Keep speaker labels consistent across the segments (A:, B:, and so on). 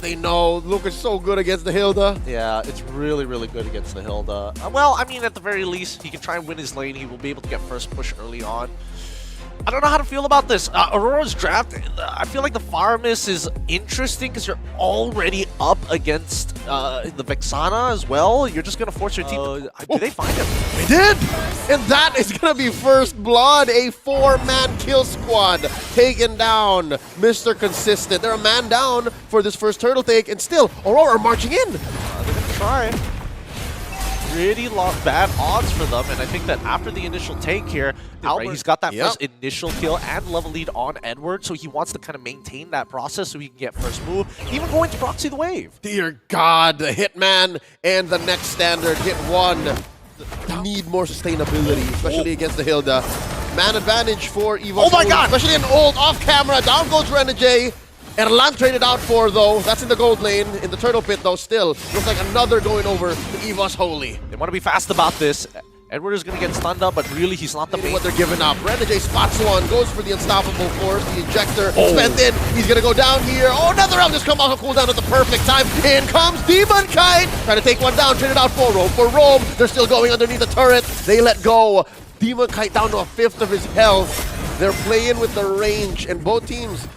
A: they know. Luke is so good against the Hilda.
B: Yeah, it's really, really good against the Hilda. Well, I mean, at the very least, he can try and win his lane. He will be able to get first push early on. I don't know how to feel about this. Aurora's draft, I feel like the Fire Mist is interesting because you're already up against the Vexana as well. You're just going to force your team. Did they find him?
A: They did! And that is going to be first blood. A 4-man kill squad taking down Mr. Consistent. They're a man down for this first turtle take, and still, Aurora are marching in.
B: They're going to try. Pretty bad odds for them, and I think that after the initial take here, right, he's got that first initial kill and level lead on Edward, so he wants to kind of maintain that process so he can get first move, even going to proxy the wave.
A: Dear God, the Hitman and the next standard hit one. Need more sustainability, especially against the Hilda. Man advantage for EVOS.
B: Oh my God!
A: Especially an old off-camera. Down goes Renegade. Erlan traded out for, though. That's in the gold lane. In the turtle pit, though, still. Looks like another going over to EVOS Holy.
B: They want to be fast about this. Edward is going to get stunned up, but really, he's not the main.
A: What they're giving up. Renegade spots one, goes for the unstoppable force. The ejector spent in. He's going to go down here. Oh, another round just come off a cooldown at the perfect time. In comes Demon Kite. Trying to take one down. Traded out for Rome. For Rome, they're still going underneath the turret. They let go. Demon Kite down to a fifth of his health. They're playing with the range, and both teams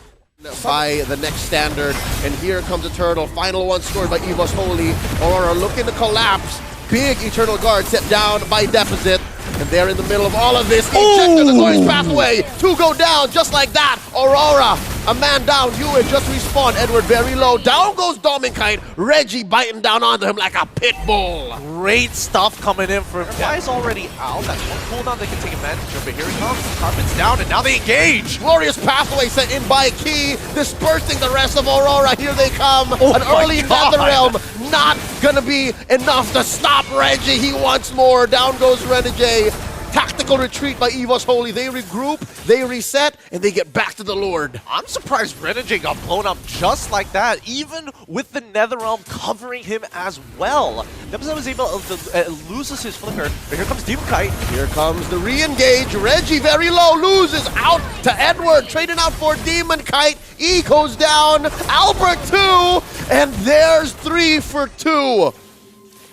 A: by the next standard. And here comes a turtle. Final one scored by EVOS Holy. Aurora looking to collapse. Big Eternal Guard set down by Deposit. And they're in the middle of all of this. Ejector, the glorious pathway. Two go down just like that. Aurora, a man down. Yue just respawned. Edward very low. Down goes Dominkite. Reggie biting down onto him like a pit bull.
B: Great stuff coming in for him. Guy's already out. That's one cooldown they can take advantage of. But here he comes. Carpet's down, and now they engage.
A: Glorious pathway set in by Key, dispersing the rest of Aurora. Here they come. An early Netherrealm. Not gonna be enough to stop Reggie. He wants more. Down goes Renegade. Tactical retreat by EVOS Holy. They regroup, they reset, and they get back to the Lord.
B: I'm surprised Renegade got blown up just like that, even with the Netherrealm covering him as well. Deposit was able to loses his flicker, but here comes Demon Kite.
A: Here comes the re-engage. Reggie very low, loses out to Edward, trading out for Demon Kite. E goes down, Albert 2, and there's 3 for 2.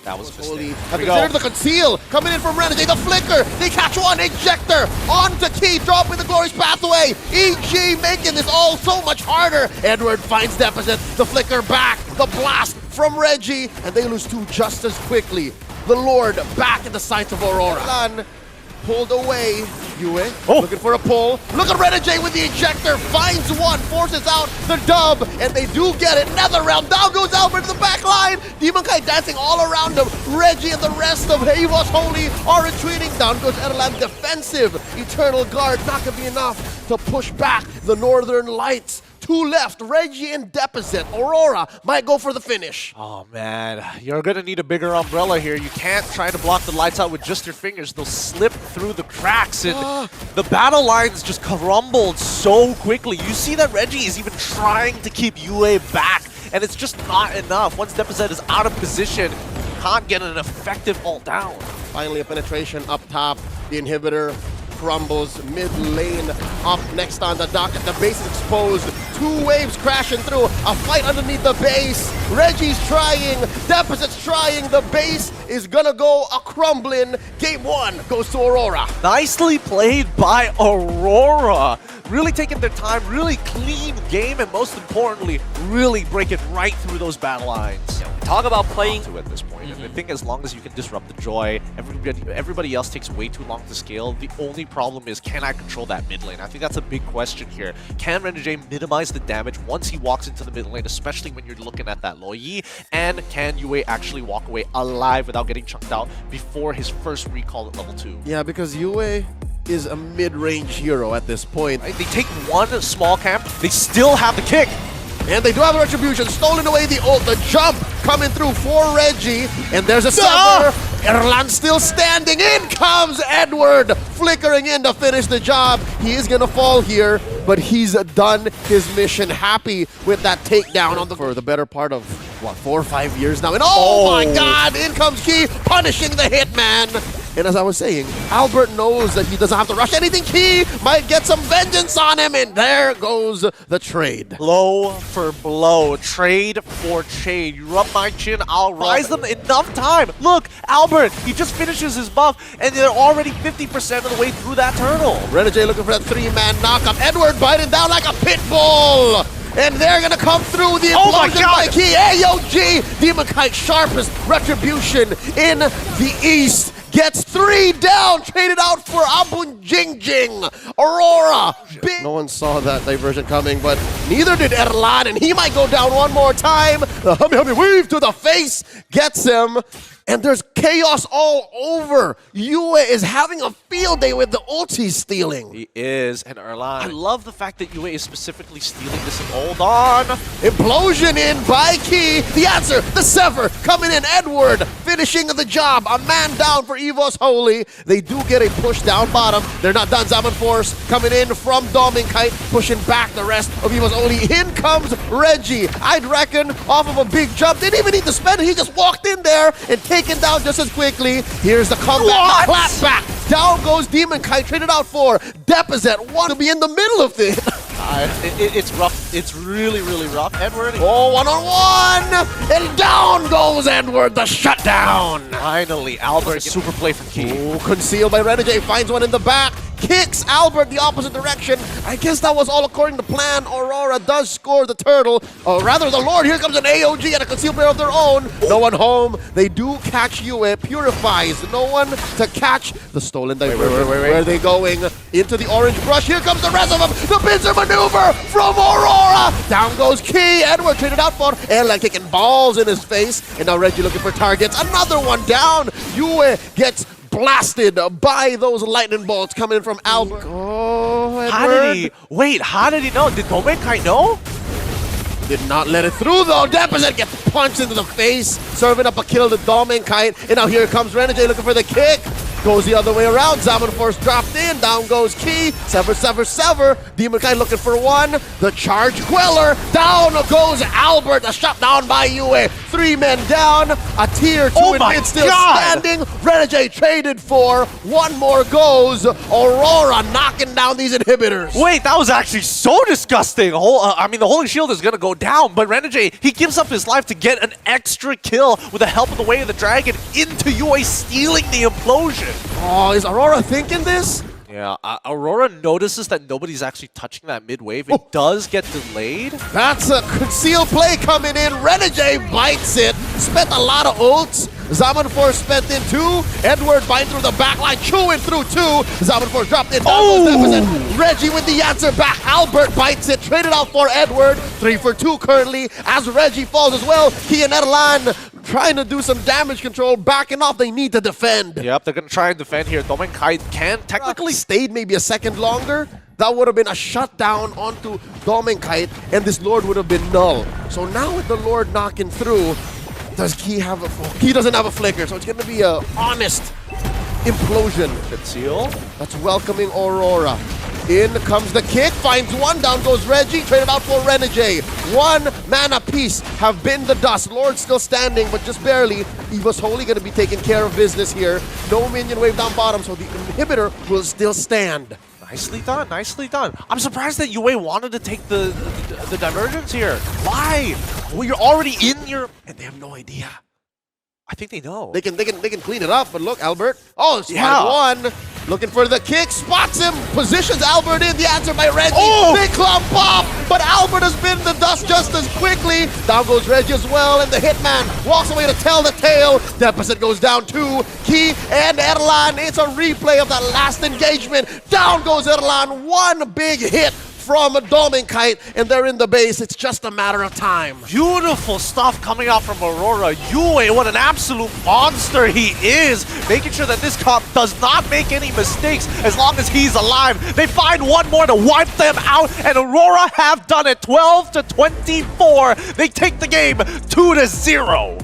B: That was
A: Holy. Have considered the conceal. Coming in from Renegade. The flicker. They catch one. Ejector. On to Key. Dropping the glorious pathway. EG making this all so much harder. Edward finds Deposit. The flicker back. The blast from Reggie. And they lose 2 just as quickly. The Lord back in the sights of Aurora. Pulled away. Yue looking for a pull. Look at Renegade with the ejector. Finds one. Forces out the dub. And they do get it. Netherrealm. Down goes Albert to the back line. Demon Kite dancing all around him. Reggie and the rest of EVOS Holy are retreating. Down goes Erlan. Defensive. Eternal Guard. Not going to be enough to push back the Northern Lights. 2 left, Reggie and Deposit. Aurora might go for the finish.
B: Oh man, you're gonna need a bigger umbrella here. You can't try to block the lights out with just your fingers. They'll slip through the cracks, and the battle lines just crumbled so quickly. You see that Reggie is even trying to keep Yue back, and it's just not enough. Once Deposit is out of position, can't get an effective ult down.
A: Finally a penetration up top. The inhibitor crumbles, mid lane up next on the docket. The base is exposed. 2 waves crashing through. A fight underneath the base. Reggie's trying. Deposit's trying. The base is gonna go a crumbling. Game 1 goes to Aurora.
B: Nicely played by Aurora. Really taking their time, really clean game, and most importantly, really breaking right through those battle lines.
C: Talk about playing
B: to at this point. And I think as long as you can disrupt the joy, everybody else takes way too long to scale. The only problem is, can I control that mid lane? I think that's a big question here. Can Renegade minimize the damage once he walks into the mid lane, especially when you're looking at that Loyi? And can Yue actually walk away alive without getting chunked out before his first recall at level 2?
A: Yeah, because Yue is a mid-range hero at this point.
B: Right? They take one small camp, they still have the kick.
A: And they do have the retribution, stolen away the ult, the jump coming through for Reggie, and there's a sever. Erlan still standing, in comes Edward, flickering in to finish the job. He is gonna fall here, but he's done his mission. Happy with that takedown on for the better part of, what, 4 or 5 years now. And oh my God, in comes Key, punishing the Hitman. And as I was saying, Albert knows that he doesn't have to rush anything. Key might get some vengeance on him, and there goes the trade.
B: Blow for blow, trade for trade. You rub my chin, I'll rise them enough time. Look, Albert, he just finishes his buff, and they're already 50% of the way through that turtle.
A: Renegade looking for that 3-man knockup. Edward biting down like a pit bull. And they're gonna come through the implosion by Key. AOG, Demon Kite, sharpest retribution in the East. Gets 3 down, traded out for Abun Jing Jing. Aurora. No one saw that diversion coming, but neither did Erlan, and he might go down one more time. The Hummy weave to the face gets him. And there's chaos all over. Yue is having a field day with the ult he's stealing.
B: He is, and Erlan. I love the fact that Yue is specifically stealing this. Hold on.
A: Implosion in by Key. The answer, the sever, coming in. Edward finishing the job. A man down for EVOS Holy. They do get a push down bottom. They're not done. Zaman Force coming in from Kite, pushing back the rest of EVOS Holy. In comes Reggie. I'd reckon off of a big jump. Didn't even need to spend it. He just walked in there and taken down just as quickly. Here's the comeback, the clap back. Down goes Demon Kite, traded out for Deposit. Want to be in the middle of this.
B: It's rough. It's really, really rough. Edward.
A: Oh, one-on-one! And down goes Edward, the shutdown.
B: Finally, Albert, super play from Key.
A: Oh, concealed by Renegade, finds one in the back. Kicks Albert the opposite direction. I guess that was all according to plan. Aurora does score the turtle. Or rather, the Lord. Here comes an AOG and a concealed player of their own. No one home. They do catch Yue. Purifies. No one to catch the stolen diversion. Where are they going? Into the orange brush. Here comes the rest of them. The pincer maneuver from Aurora. Down goes Key. Edward traded out for Erlang, kicking balls in his face. And now Reggie looking for targets. Another one down. Yue gets blasted by those lightning bolts coming in from Albert. Oh, Edward.
B: How did he know? Did Kite know?
A: Did not let it through though. Deposit gets punched into the face, serving up a kill to Kite. And now here comes Renegade looking for the kick. Goes the other way around. Zaman Force dropped in. Down goes Key. Sever, sever, sever. Demon Kite looking for one. The charge queller. Down goes Albert. A shot down by Yue. 3 men down. A tier 2 in mid still standing. Renegade traded for. One more goes. Aurora knocking down these inhibitors.
B: Wait, that was actually so disgusting. The Holy Shield is going to go down, but Renegade, he gives up his life to get an extra kill with the help of the Way of the Dragon into Yue, stealing the implosion.
A: Oh, is Aurora thinking this?
B: Yeah, Aurora notices that nobody's actually touching that mid wave. It does get delayed.
A: That's a concealed play coming in. Renegade bites it. Spent a lot of ults. Zaman Force spent in 2. Edward biting through the back line, chewing through 2. Zaman Force dropped in. Reggie with the answer back. Albert bites it. Traded out for Edward. 3 for 2 currently as Reggie falls as well. He and Erlan trying to do some damage control, backing off. They need to defend.
B: Yep, they're going to try and defend here. Kite can technically
A: stayed maybe a second longer. That would have been a shutdown onto Kite, and this Lord would have been null. So now with the Lord knocking through, does Key have a... Key doesn't have a flicker, so it's going to be a honest implosion.
B: Conceal.
A: That's welcoming Aurora. In comes the kick, finds one, down goes Reggie, traded out for Renegade. 1 man apiece have been the dust. Lord still standing, but just barely. EVOS Holy going to be taking care of business here. No minion wave down bottom, so the inhibitor will still stand.
B: Nicely done, nicely done. I'm surprised that Yue wanted to take the divergence here. Why? Well, you're already in your...
A: And they have no idea.
B: I think they know.
A: They can clean it up, but look, Albert. Oh, spotted one. Looking for the kick, spots him, positions Albert in. The answer by Reggie. Big clump pop, but Albert has been the dust just as quickly. Down goes Reggie as well, and the Hitman walks away to tell the tale. Deposit goes down 2. Key and Erlan. It's a replay of that last engagement. Down goes Erlan. 1 big hit from Kite, and they're in the base. It's just a matter of time.
B: Beautiful stuff coming out from Aurora. Yue, what an absolute monster he is. Making sure that this comp does not make any mistakes as long as he's alive. They find one more to wipe them out, and Aurora have done it. 12-24. They take the game 2-0.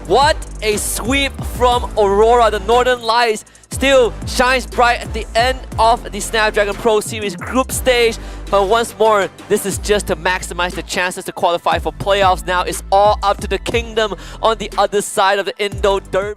C: What a sweep from Aurora. The Northern Lights still shines bright at the end of the Snapdragon Pro Series group stage. But once more, this is just to maximize the chances to qualify for playoffs. Now it's all up to the Kingdom on the other side of the Indo Derby.